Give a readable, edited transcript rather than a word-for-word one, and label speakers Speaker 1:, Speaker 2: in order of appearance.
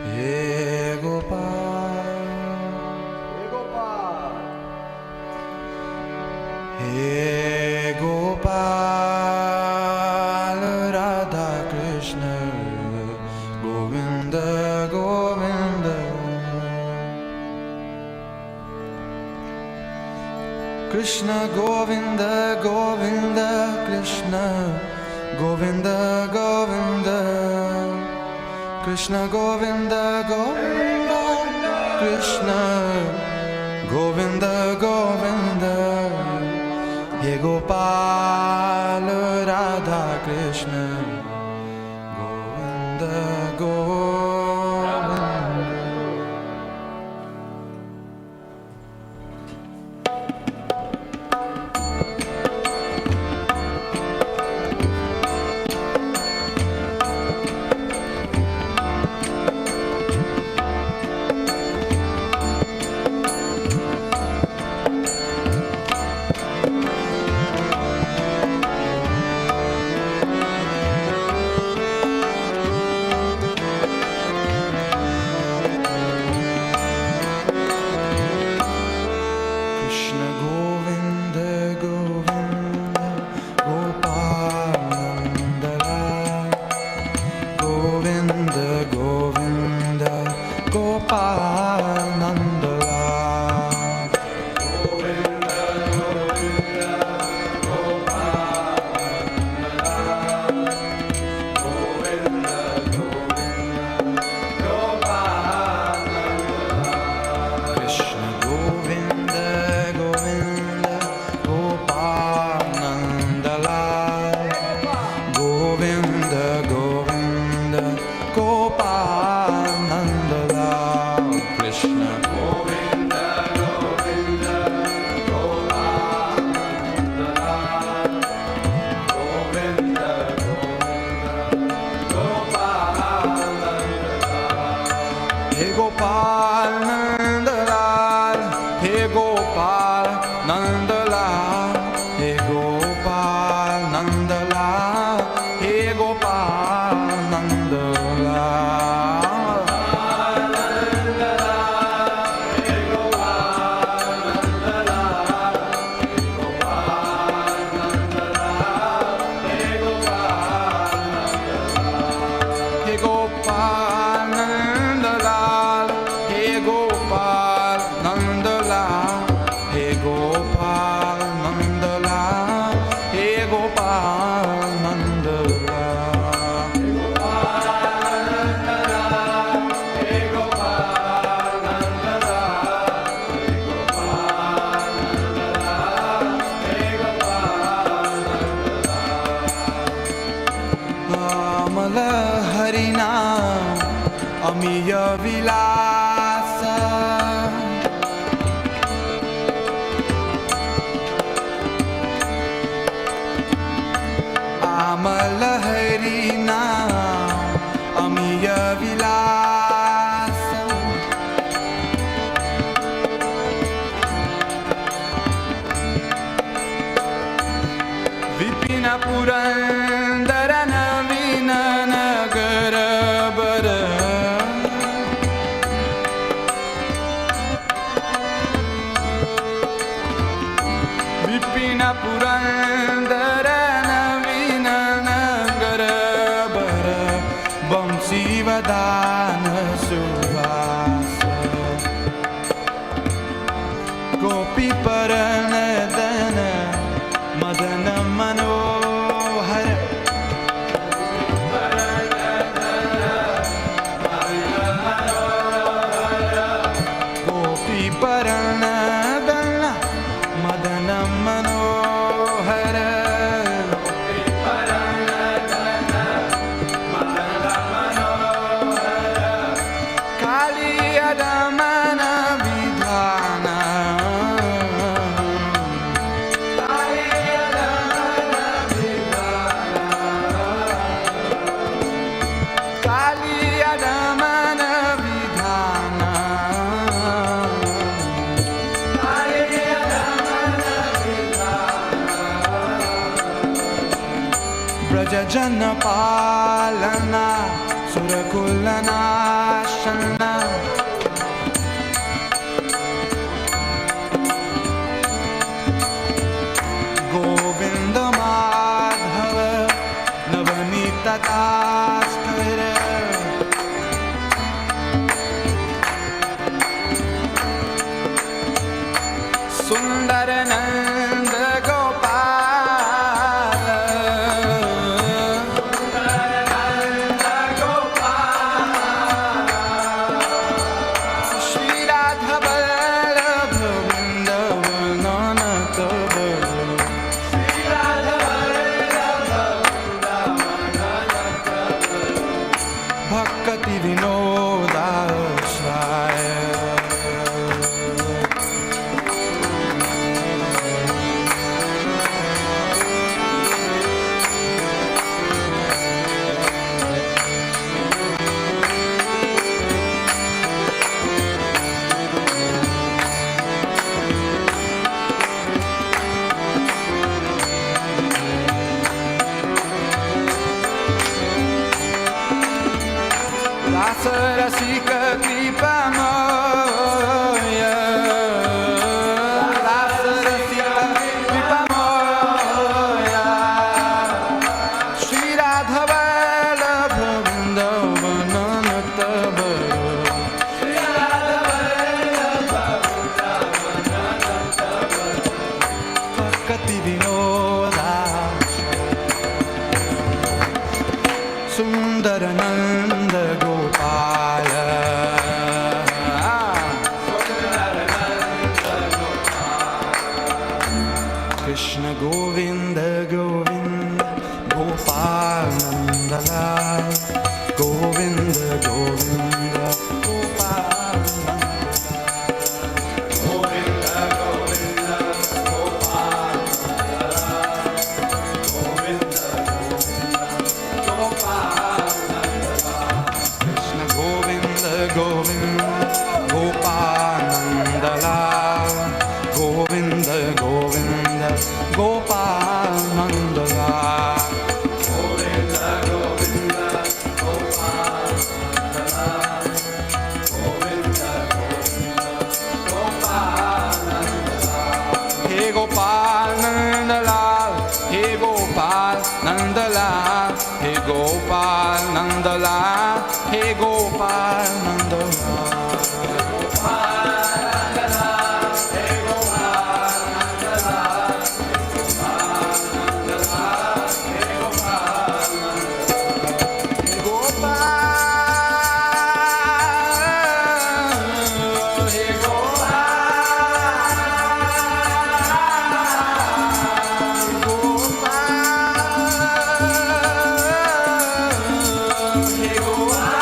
Speaker 1: हे गोपाल हे गोपाल राधा कृष्ण गोविंद गोविंद कृष्ण गोविंद गोविंद कृष्ण गोविंद गोविंद कृष्ण गोविंद गोविंद कृष्ण गोविंद गोविंद हे गोपाल राधा कृष्ण गोविंद गोविंद अमीय विलास आमल हरिना अमीय विलास विपिन पुरंदर नवीन नगर बर विपिन पुरंदर नवीन नगर बर वंशीवदान सुवास गोपी परनदन मदन मनोहर गोपी परनदन मदन मनोहर कालिया दमन विधान कालिया दमन विधान ब्रज जन पालना सुरकुल कुलनाशना गोविंद माधव नवनीत दासकर सुंदर नंद गोपाल श्री राधा वल्लभ वृंदावन तब भक्ति विनोदाश्रय दास रसिक कृपामय दास रसिक कृपामय श्री राधा वल्लभ वृंदावन तब भक्ति विनोदा सुंदर नंद गोपाल कृष्ण गोविंद गोविंद गोपाल नंदलाल गोविंद गोविंद गोपाल गोविंद गोविंद गोपाल गोविंद गोविंद गोविंद गोपानंदलाल गोविंद गोविंद गोपानंदलाल गोविंद गोविंद गोपानंदलाल गोविंद गोविंद गोपानंदलाल हे गोपाल नंदलाल हे गोपाल नंदलाल हे गोपाल नंदलाल हे गोपाल नंदलाल Go